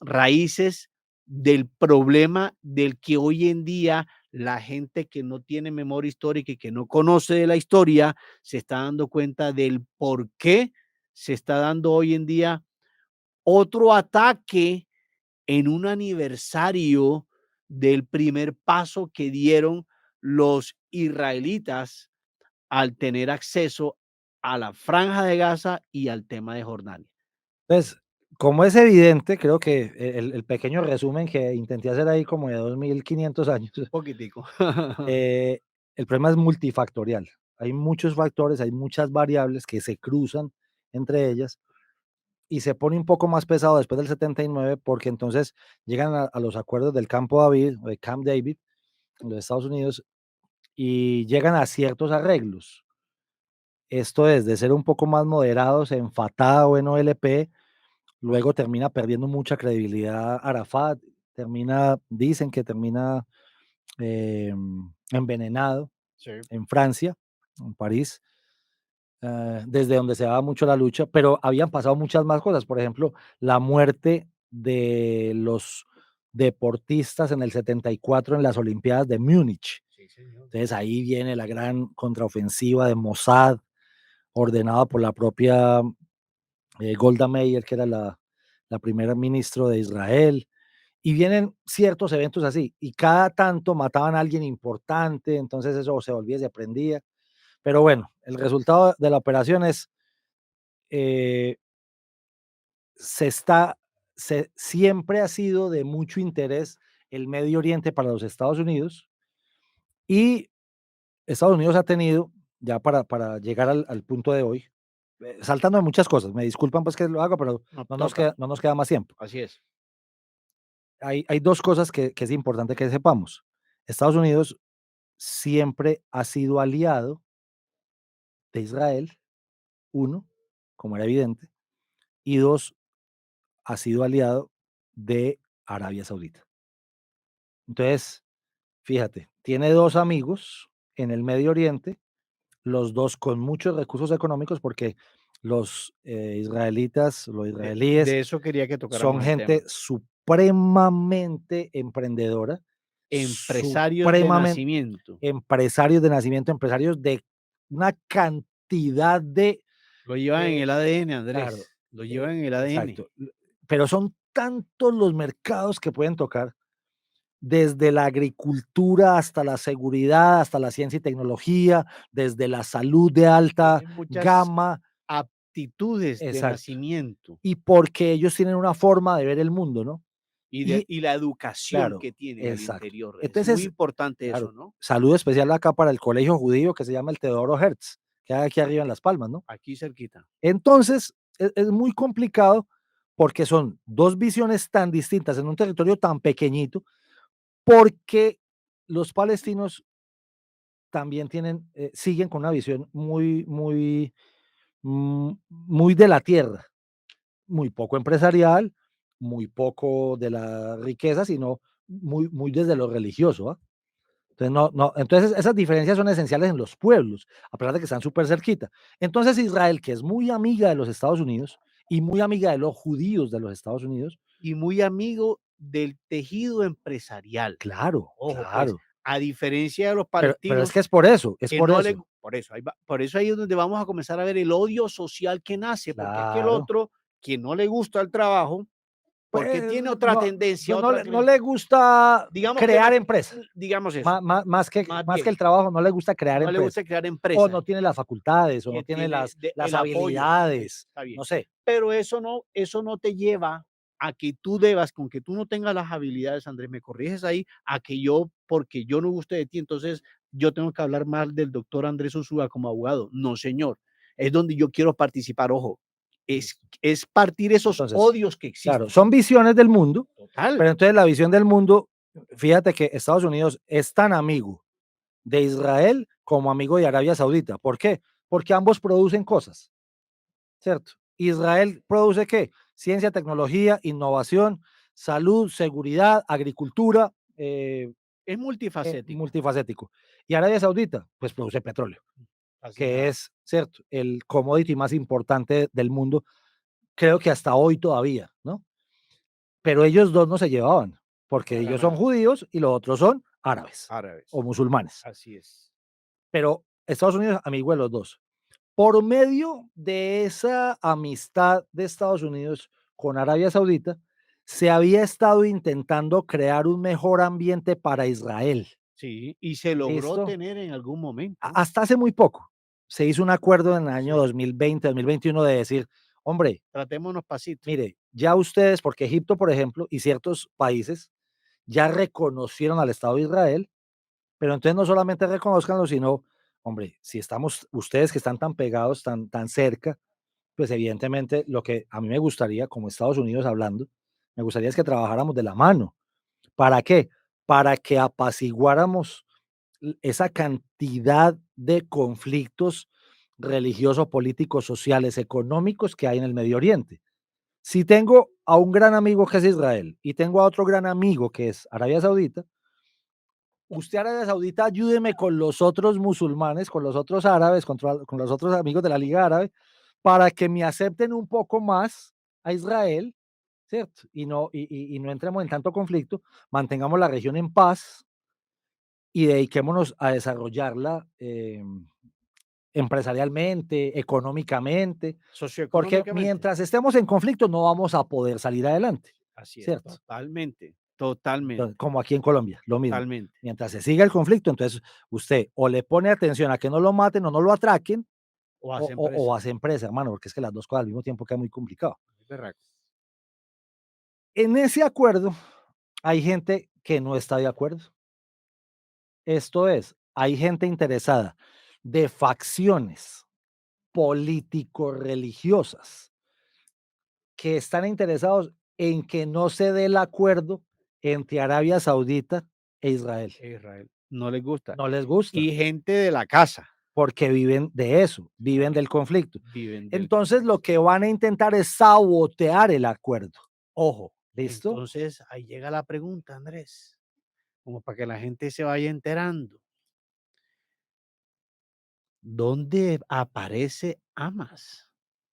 raíces del problema del que hoy en día la gente que no tiene memoria histórica y que no conoce de la historia se está dando cuenta del por qué se está dando hoy en día otro ataque en un aniversario del primer paso que dieron los israelitas al tener acceso a la franja de Gaza y al tema de Jordania. Entonces, como es evidente, creo que el pequeño resumen que intenté hacer ahí como de 2500 años, Poquitico. eh, el problema es multifactorial. Hay muchos factores, hay muchas variables que se cruzan entre ellas y se pone un poco más pesado después del 79 porque entonces llegan a los acuerdos del Campo David o de Camp David en los Estados Unidos y llegan a ciertos arreglos. Esto es, de ser un poco más moderados en Fatah o en OLP, luego termina perdiendo mucha credibilidad Arafat, dicen que termina envenenado Sí. en Francia, en París, desde donde se daba mucho la lucha, pero habían pasado muchas más cosas. Por ejemplo, la muerte de los deportistas en el 74 en las Olimpiadas de Múnich. Sí, señor. Entonces ahí viene la gran contraofensiva de Mossad, ordenada por la propia Golda Meir, que era la primera ministra de Israel. Y vienen ciertos eventos así, y cada tanto mataban a alguien importante, entonces eso se volvía y se aprendía. Pero bueno, el resultado de la operación es, eh, se está, siempre ha sido de mucho interés el Medio Oriente para los Estados Unidos y Estados Unidos ha tenido, ya para llegar al punto de hoy, saltando de muchas cosas, me disculpan pues que lo haga, pero No, toca. no nos queda más tiempo. Así es. Hay dos cosas que es importante que sepamos. Estados Unidos siempre ha sido aliado de Israel, uno, como era evidente, y dos, ha sido aliado de Arabia Saudita. Entonces, fíjate, tiene dos amigos en el Medio Oriente, los dos con muchos recursos económicos, porque los israelíes De eso quería que son tocáramos el tema. gente supremamente emprendedora, Empresarios de supremamente nacimiento. empresarios de nacimiento, empresarios de una cantidad de, Lo llevan en eh, el ADN, claro, Andrés. Lo llevan en el ADN. exacto. Pero son tantos los mercados que pueden tocar, desde la agricultura hasta la seguridad, hasta la ciencia y tecnología, desde la salud de alta Tienen muchas gama, aptitudes de exacto. nacimiento Y porque ellos tienen una forma de ver el mundo, ¿no? Y y la educación claro, que tienen al exacto. interior. Es muy Entonces, importante eso, claro, ¿no? saludo especial acá para el colegio judío que se llama el Teodoro Hertz, que hay aquí arriba en Las Palmas, ¿no? Aquí cerquita. Entonces, es muy complicado porque son 2 visiones tan distintas en un territorio tan pequeñito, porque los palestinos también siguen con una visión muy de la tierra, muy poco empresarial, muy poco de la riqueza, sino muy desde lo religioso, ¿ah? Entonces, entonces esas diferencias son esenciales en los pueblos, a pesar de que están súper cerquita. Entonces Israel, que es muy amiga de los Estados Unidos y muy amiga de los judíos de los Estados Unidos, Y muy amigo del tejido empresarial. claro, Ojo, pues, claro, a diferencia de los pero es palestinos que es por eso, es que por no le eso, por eso ahí es donde vamos a comenzar a ver el odio social que nace, porque es que el claro. otro, que no le gusta el trabajo, porque Pues tiene otra no, tendencia, pues otra no tendencia, le gusta digamos que crear no, empresa, digamos eso, más más que bien, el trabajo, no le gusta crear no le empresa, gusta crear o empresa, no tiene las facultades, o no que tiene tiene las el apoyo, habilidades, está bien. no sé. Pero eso no te lleva a que tú debas, con que tú no tengas las habilidades, Andrés, me corriges ahí, a que yo, porque yo no guste de ti, entonces yo tengo que hablar mal del doctor Andrés Ursúa como abogado. No, señor. Es donde yo quiero participar, ojo. Listo. Es partir esos Entonces, odios que claro, existen. son visiones del mundo, Total. pero entonces la visión del mundo, fíjate que Estados Unidos es tan amigo de Israel como amigo de Arabia Saudita. ¿Por qué? Porque ambos producen cosas, ¿cierto? Israel produce qué? Ciencia, tecnología, innovación, salud, seguridad, agricultura, Es multifacético. multifacético. Y Arabia Saudita, pues produce petróleo, Así nada que más. es, ¿cierto? El commodity más importante del mundo, creo que hasta hoy todavía, ¿no? Pero ellos dos no se llevaban, porque Para ellos son nada. judíos y los otros son árabes o Árabes. musulmanes. Así es. Pero Estados Unidos, amigo de los dos. Por medio de esa amistad de Estados Unidos con Arabia Saudita, se había estado intentando crear un mejor ambiente para Israel. Sí, y se logró ¿Listo? tener en algún momento. Hasta hace muy poco se hizo un acuerdo en el año Sí. 2020, 2021 de decir, hombre, Tratémonos pasito. mire, ya ustedes, porque Egipto, por ejemplo, y ciertos países ya reconocieron al Estado de Israel, pero entonces no solamente reconozcanlo, sino, hombre, si estamos, ustedes que están tan pegados, tan cerca, pues evidentemente lo que a mí me gustaría, como Estados Unidos hablando, me gustaría es que trabajáramos de la mano. ¿Para qué? Para que apaciguáramos esa cantidad de conflictos religiosos, políticos, sociales, económicos que hay en el Medio Oriente. Si tengo a un gran amigo que es Israel y tengo a otro gran amigo que es Arabia Saudita, usted Arabia Saudita ayúdeme con los otros musulmanes, con los otros árabes, con los otros amigos de la Liga Árabe, para que me acepten un poco más a Israel, ¿cierto? Y no entremos en tanto conflicto, mantengamos la región en paz y dediquémonos a desarrollarla empresarialmente, económicamente, porque Socioeconómicamente. mientras estemos en conflicto no vamos a poder salir adelante, Así es, ¿cierto? totalmente, Entonces, totalmente, como aquí en Colombia, lo mismo. totalmente. Mientras se siga el conflicto, entonces usted o le pone atención a que no lo maten o no lo atraquen, O hacen presa. o hace empresa, hermano, porque es que las dos cosas al mismo tiempo queda muy complicado. Es berraco. En ese acuerdo hay gente que no está de acuerdo. Esto es, hay gente interesada de facciones político-religiosas que están interesados en que no se dé el acuerdo entre Arabia Saudita e Israel. Israel. No les gusta. No les gusta, Y gente de la casa porque viven de eso, viven del conflicto. viven del Entonces, lo conflicto. que van a intentar es sabotear el acuerdo. Ojo, ¿listo? Entonces, ahí llega la pregunta, Andrés, como para que la gente se vaya enterando. ¿Dónde aparece Hamas?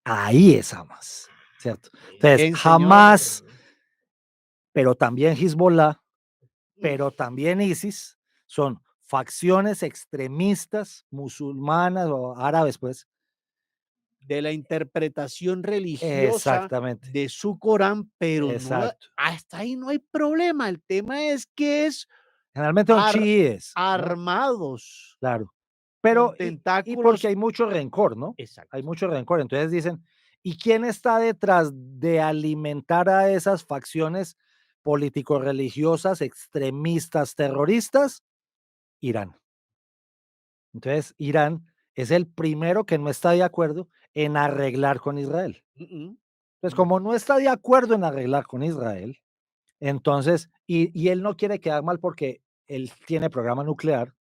ahí es Hamas, ¿cierto? Entonces, Bien, señor. Hamas, pero también Hezbollah, pero también ISIS, son facciones extremistas musulmanas o árabes, pues. De la interpretación religiosa Exactamente, de su Corán, pero no, exacto. hasta ahí no hay problema. El tema es que es Generalmente son ar chiíes, ¿no? armados Claro. con Pero, y porque tentáculos. hay mucho rencor, ¿no? Hay Exacto. mucho rencor. Entonces dicen, ¿y quién está detrás de alimentar a esas facciones político-religiosas, extremistas, terroristas? Irán. Entonces, Irán es el primero que no está de acuerdo en arreglar con Israel. Mm, Pues mm, como no está de acuerdo en arreglar con Israel, entonces, y él no quiere quedar mal porque él tiene programa nuclear,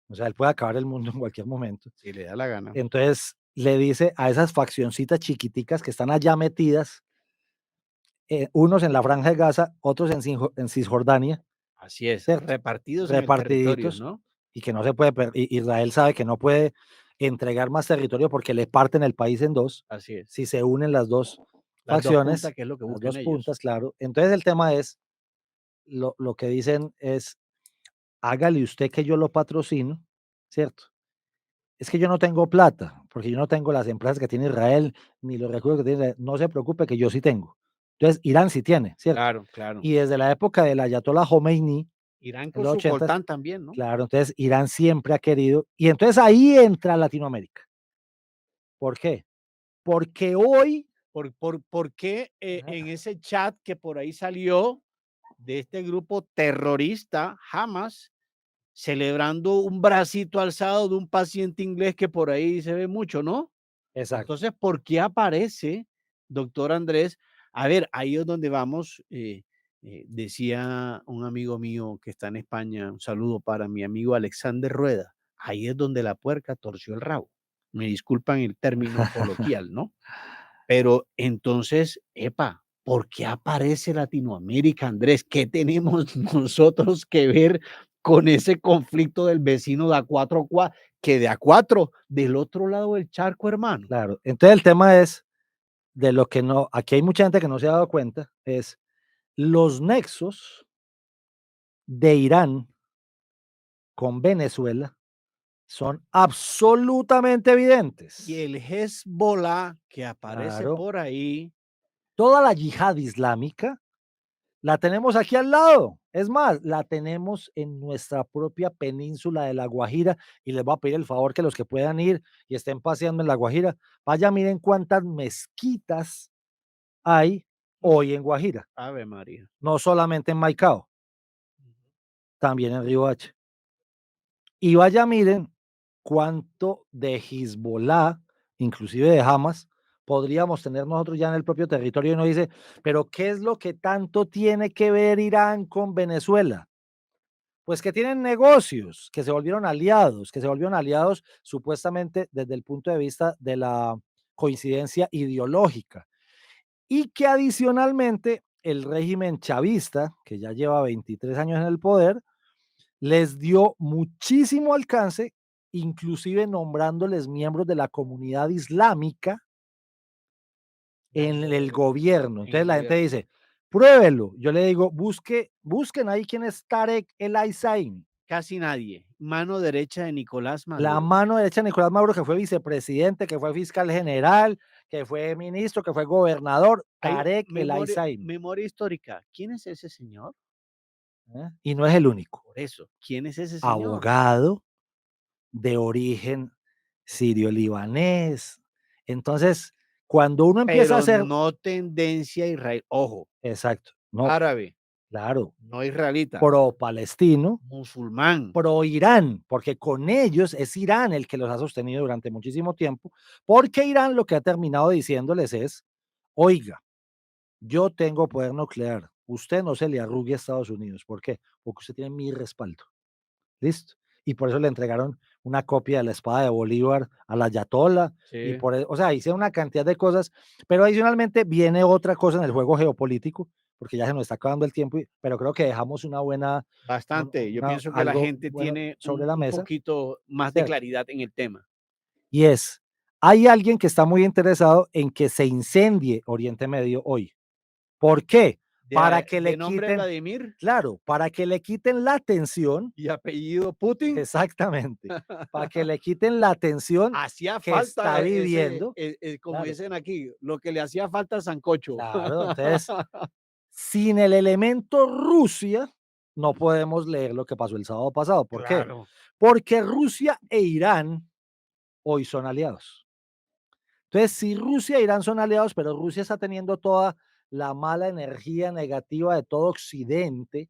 o sea, él puede acabar el mundo en cualquier momento. si le da la gana. Entonces, le dice a esas faccioncitas chiquiticas que están allá metidas, unos en la Franja de Gaza, otros en Cisjordania, Así es, ¿cierto? repartidos en el territorio, Repartiditos, ¿no? y que no se puede, Israel sabe que no puede entregar más territorio porque le parten el país en dos, Así es. si se unen las dos Las 2 puntas, facciones, que es lo que las buscan dos ellos. puntas, claro. Entonces el tema es, lo que dicen es, hágale usted que yo lo patrocino, ¿cierto? Es que yo no tengo plata, porque yo no tengo las empresas que tiene Israel, ni los recursos que tiene Israel. No se preocupe que yo sí tengo. Entonces, Irán sí tiene, ¿cierto? Claro, claro. Y desde la época del Ayatollah Khomeini, Irán en con los su 80, coltán también, ¿no? claro, entonces Irán siempre ha querido, y entonces ahí entra Latinoamérica. ¿Por qué? Porque hoy, ¿Por qué, en ajá, ese chat que por ahí salió de este grupo terrorista, Hamas, celebrando un bracito alzado de un paciente inglés que por ahí se ve mucho, ¿no? exacto, Entonces, ¿por qué aparece, doctor Andrés? A ver, ahí es donde vamos. Decía un amigo mío que está en España, un saludo para mi amigo Alexander Rueda, ahí es donde la puerca torció el rabo. Me disculpan el término coloquial, ¿no? Pero entonces, epa, ¿por qué aparece Latinoamérica, Andrés? ¿Qué tenemos nosotros que ver con ese conflicto del vecino de A4, que de A4, del otro lado del charco, hermano? claro. Entonces el tema es de lo que no, aquí hay mucha gente que no se ha dado cuenta, es los nexos de Irán con Venezuela son absolutamente Y evidentes. el Hezbollah que aparece Claro, por ahí, toda la yihad islámica la tenemos aquí al lado. Es más, la tenemos en nuestra propia península de La Guajira y les voy a pedir el favor que los que puedan ir y estén paseando en La Guajira, vaya, miren cuántas mezquitas hay hoy en Guajira, Ave María. no solamente en Maicao, también en Riohacha. Y vaya, miren cuánto de Hezbollah, inclusive de Hamas, podríamos tener nosotros ya en el propio territorio. Y uno dice, pero ¿qué es lo que tanto tiene que ver Irán con Venezuela? Pues que tienen negocios, que se volvieron aliados supuestamente desde el punto de vista de la coincidencia ideológica y que adicionalmente el régimen chavista, que ya lleva 23 años en el poder, les dio muchísimo alcance, inclusive nombrándoles miembros de la comunidad islámica en Dentro el gobierno. en el Entonces la gente gobierno. dice, pruébelo. Yo le digo, busquen ahí quién es Tarek El Aisain, Casi nadie. Mano derecha de Nicolás la Maduro. mano derecha de Nicolás Maduro, que fue vicepresidente, que fue fiscal general, que fue ministro, que fue gobernador, Hay Tarek El memoria, Aisain. memoria histórica. ¿Quién es ese señor? Y no es el único. Por eso, ¿quién es ese señor? Abogado de origen sirio-libanés. Entonces, cuando uno empieza a Pero hacer, no tendencia a Israel. Ojo, exacto, no, árabe, claro, no israelita, pro-palestino, musulmán. pro-Irán, porque con ellos es Irán el que los ha sostenido durante muchísimo tiempo, porque Irán lo que ha terminado diciéndoles es, oiga, yo tengo poder nuclear, usted no se le arrugue a Estados Unidos. ¿Por qué? Porque usted tiene mi respaldo. ¿Listo? Y por eso le entregaron una copia de la espada de Bolívar a la Ayatollah y Sí, o sea, hicieron una cantidad de cosas, pero adicionalmente viene otra cosa en el juego geopolítico, porque ya se nos está acabando el tiempo, pero creo que dejamos una buena, bastante. Yo pienso que la algo gente bueno tiene sobre la un mesa, poquito más de ¿cierto? claridad en el tema. Y es, Hay alguien que está muy interesado en que se incendie Oriente Medio hoy. ¿Por qué? Para que De le nombre quiten, Vladimir claro, para que le quiten la atención, y apellido Putin. exactamente, para que le quiten la atención Hacía que falta está viviendo, como claro, dicen aquí, lo que le hacía falta a sancocho. claro. Entonces, sin el elemento Rusia, no podemos leer lo que pasó el sábado pasado. ¿Por qué? Claro. Porque Rusia e Irán hoy son aliados. Entonces, si Rusia e Irán son aliados, pero Rusia está teniendo toda la mala energía negativa de todo Occidente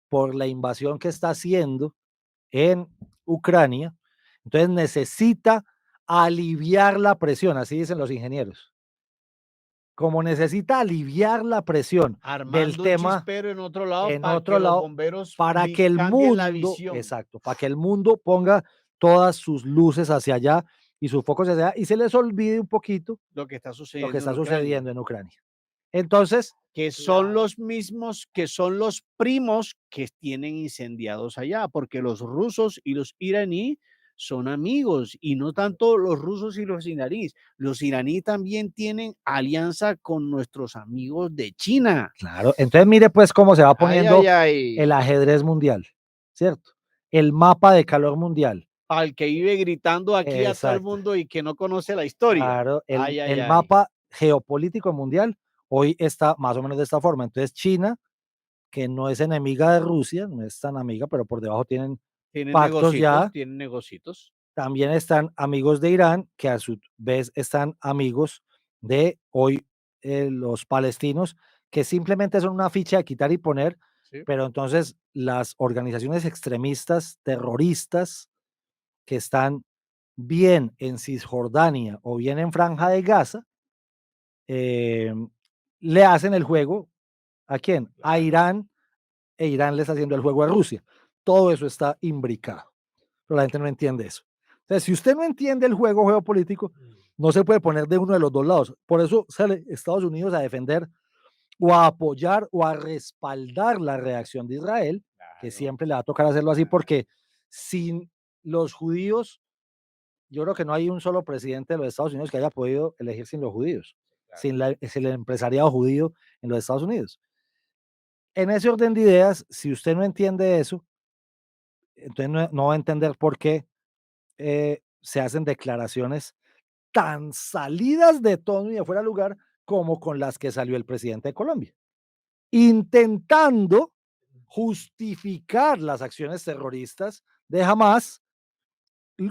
por la invasión que está haciendo en Ucrania, entonces necesita aliviar la presión, así dicen los ingenieros. Como necesita aliviar la presión del Armando un tema chispero en otro lado en para que otro los lado, bomberos para que el cambien la mundo, visión. exacto, para que el mundo ponga todas sus luces hacia allá y sus focos hacia allá y se les olvide un poquito Lo que está lo que sucediendo en está Ucrania, sucediendo en Ucrania. Entonces, que son la los mismos, que son los primos que tienen incendiados allá, porque los rusos y los iraníes son amigos y no tanto los rusos y los iraníes. Los iraníes también tienen alianza con nuestros amigos de China. claro, entonces mire pues cómo se va Ay, ay, poniendo ay. el ajedrez mundial, ¿cierto? El mapa de calor mundial. Al que vive gritando aquí a todo el Exacto. mundo y que no conoce la historia. Claro, Ay, ay, el ay. mapa geopolítico mundial hoy está más o menos de esta forma. Entonces, China, que no es enemiga de Rusia, no es tan amiga, pero por debajo tienen pactos ya, Tienen negocitos. también están amigos de Irán, que a su vez están amigos de hoy los palestinos, que simplemente son una ficha de quitar y poner, Sí. pero entonces las organizaciones extremistas, terroristas, que están bien en Cisjordania o bien en Franja de Gaza, em, le hacen el juego, ¿a quién? A Claro. Irán, e Irán le está haciendo el juego a Rusia. Todo eso está imbricado, pero la gente no entiende eso. Entonces, si usted no entiende el juego geopolítico, Mm. no se puede poner de uno de los dos lados. Por eso sale Estados Unidos a defender o a apoyar o a respaldar la reacción de Israel, que Claro, siempre le va a tocar hacerlo así, porque sin los judíos, yo creo que no hay un solo presidente de los Estados Unidos que haya podido elegir sin los judíos, claro. sin el empresariado judío en los Estados Unidos. En ese orden de ideas, si usted no entiende eso, entonces no va a entender por qué se hacen declaraciones tan salidas de tono y de fuera de lugar como con las que salió el presidente de Colombia, intentando justificar las acciones terroristas de Hamas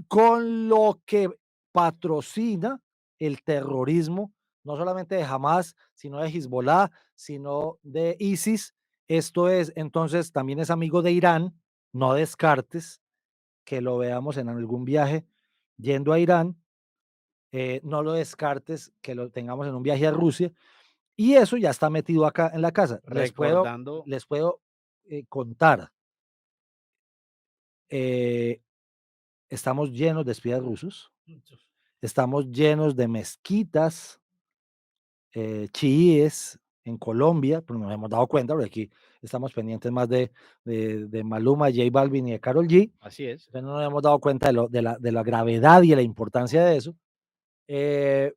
con lo que patrocina el terrorismo, no solamente de Hamas, sino de Hezbollah, sino de ISIS. Esto es, entonces, también es amigo de Irán. No descartes que lo veamos en algún viaje yendo a Irán. No lo descartes que lo tengamos en un viaje a Rusia. Y eso ya está metido acá en la casa. Recordando, Les puedo contar. eh, Estamos llenos de espías rusos. Estamos llenos de mezquitas chiíes en Colombia, pero nos hemos dado cuenta, porque aquí estamos pendientes más de Maluma, J Balvin y de Karol G, así es. pero no nos hemos dado cuenta de la gravedad y de la importancia de eso, eh,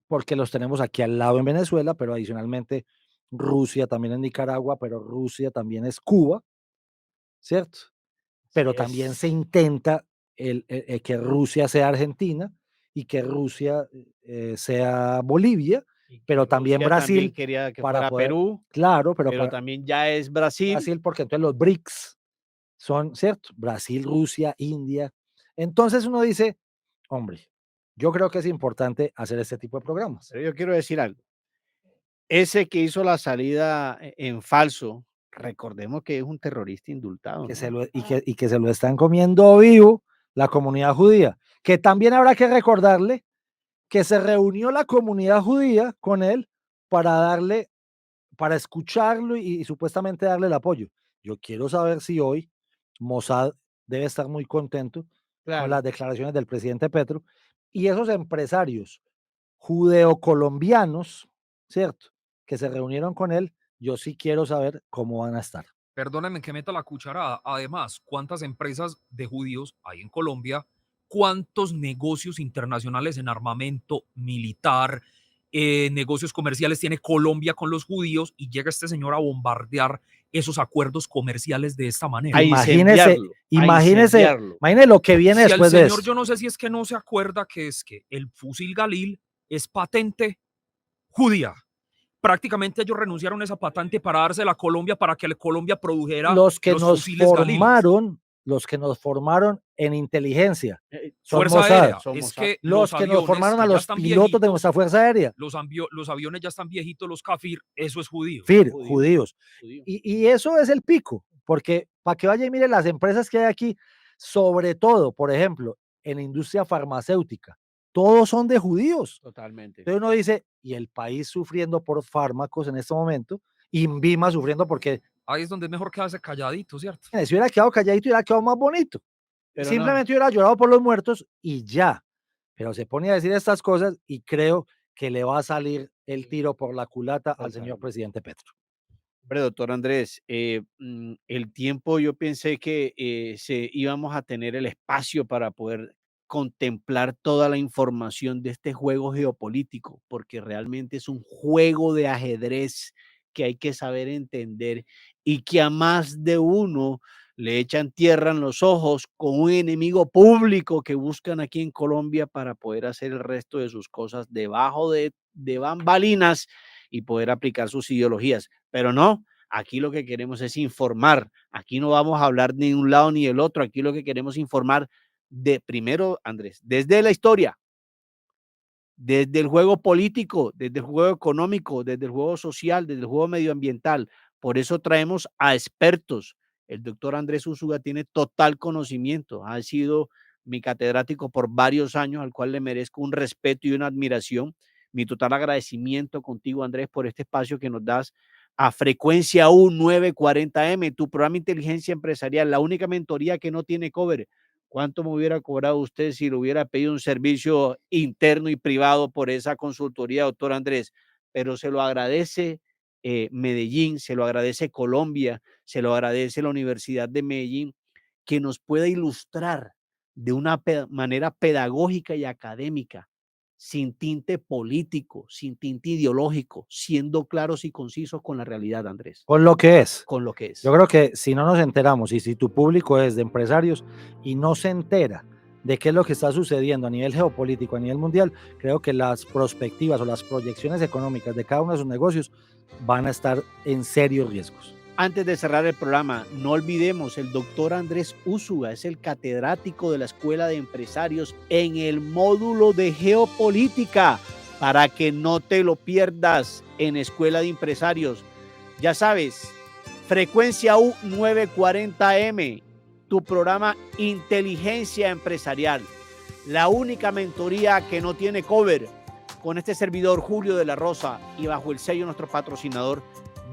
porque los tenemos aquí al lado en Venezuela, pero adicionalmente Rusia también en Nicaragua, pero Rusia también es Cuba, ¿cierto? Así Pero también se es. intenta que Rusia sea Argentina y que Rusia sea Bolivia, Y que pero también Rusia también Brasil quería que para fuera poder, Perú, claro, pero pero para también ya es Brasil. Brasil, porque entonces los BRICS son, ¿cierto? Brasil, Rusia, India. Entonces uno dice, hombre, yo creo que es importante hacer este tipo de programas, Pero yo quiero decir algo. Ese que hizo la salida en falso, recordemos que es un terrorista indultado, que ¿no? y que se lo están comiendo vivo la comunidad judía, que también habrá que recordarle que se reunió la comunidad judía con él para darle, para escucharlo y supuestamente darle el apoyo. Yo quiero saber si hoy Mossad debe estar muy contento con las Claro. declaraciones del presidente Petro y esos empresarios judeocolombianos, ¿cierto? Que se reunieron con él, yo sí quiero saber cómo van a estar. Perdónenme que meta la cucharada. Además, ¿cuántas empresas de judíos hay en Colombia? cuántos negocios internacionales en armamento militar, negocios comerciales tiene Colombia con los judíos, y llega este señor a bombardear esos acuerdos comerciales de esta manera. Imagínese lo que viene Si después el de señor, eso. yo no sé si es que no se acuerda que es que el fusil Galil es patente judía. Prácticamente ellos renunciaron a esa patente para dársela a Colombia para que Colombia produjera los que los nos fusiles Galil. los que nos formaron en inteligencia, son Fuerza Mossad. Aérea. Es que Los que nos formaron a los pilotos de nuestra Fuerza Aérea. Los aviones ya están viejitos, los Kafir, eso es judío. Judíos. Y eso es el pico, porque para que vaya y mire las empresas que hay aquí, sobre todo, por ejemplo, en la industria farmacéutica, todos son de judíos. Totalmente. Entonces uno dice, y el país sufriendo por fármacos en este momento, INVIMA sufriendo porque... Ahí es donde es mejor quedarse calladito, ¿cierto? Si hubiera quedado calladito, hubiera quedado más bonito. Pero simplemente hubiera llorado por los muertos y ya. Pero se pone a decir estas cosas y creo que le va a salir el tiro por la culata al señor presidente Petro. Hombre, doctor Andrés, el tiempo yo pensé que íbamos a tener el espacio para poder contemplar toda la información de este juego geopolítico, porque realmente es un juego de ajedrez que hay que saber entender y que a más de uno le echan tierra en los ojos con un enemigo público que buscan aquí en Colombia para poder hacer el resto de sus cosas debajo de bambalinas y poder aplicar sus ideologías. Pero no, aquí lo que queremos es informar. Aquí no vamos a hablar ni de un lado ni del otro. Aquí lo que queremos es informar de primero, Andrés, desde la historia, desde el juego político, desde el juego económico, desde el juego social, desde el juego medioambiental. Por eso traemos a expertos. El doctor Andrés Úsuga tiene total conocimiento. Ha sido mi catedrático por varios años, al cual le merezco un respeto y una admiración. Mi total agradecimiento contigo, Andrés, por este espacio que nos das a Frecuencia U940M, tu programa Inteligencia Empresarial, la única mentoría que no tiene cover. ¿Cuánto me hubiera cobrado usted si le hubiera pedido un servicio interno y privado por esa consultoría, doctor Andrés? Pero se lo agradece Medellín, se lo agradece Colombia, se lo agradece la Universidad de Medellín, que nos pueda ilustrar de una manera pedagógica y académica, sin tinte político, sin tinte ideológico, siendo claros y concisos con la realidad, Andrés. Con lo que es. Con lo que es. Yo creo que si no nos enteramos y si tu público es de empresarios y no se entera de qué es lo que está sucediendo a nivel geopolítico, a nivel mundial, creo que las perspectivas o las proyecciones económicas de cada uno de sus negocios van a estar en serios riesgos. Antes de cerrar el programa, no olvidemos, el doctor Andrés Úsuga es el catedrático de la Escuela de Empresarios en el módulo de geopolítica, para que no te lo pierdas en Escuela de Empresarios. Ya sabes, Frecuencia U940M, tu programa Inteligencia Empresarial, la única mentoría que no tiene cover, con este servidor Julio de la Rosa y bajo el sello de nuestro patrocinador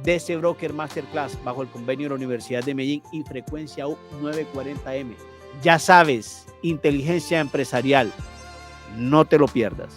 DC Broker Masterclass, bajo el convenio de la Universidad de Medellín y Frecuencia U940M. Ya sabes, Inteligencia Empresarial, no te lo pierdas.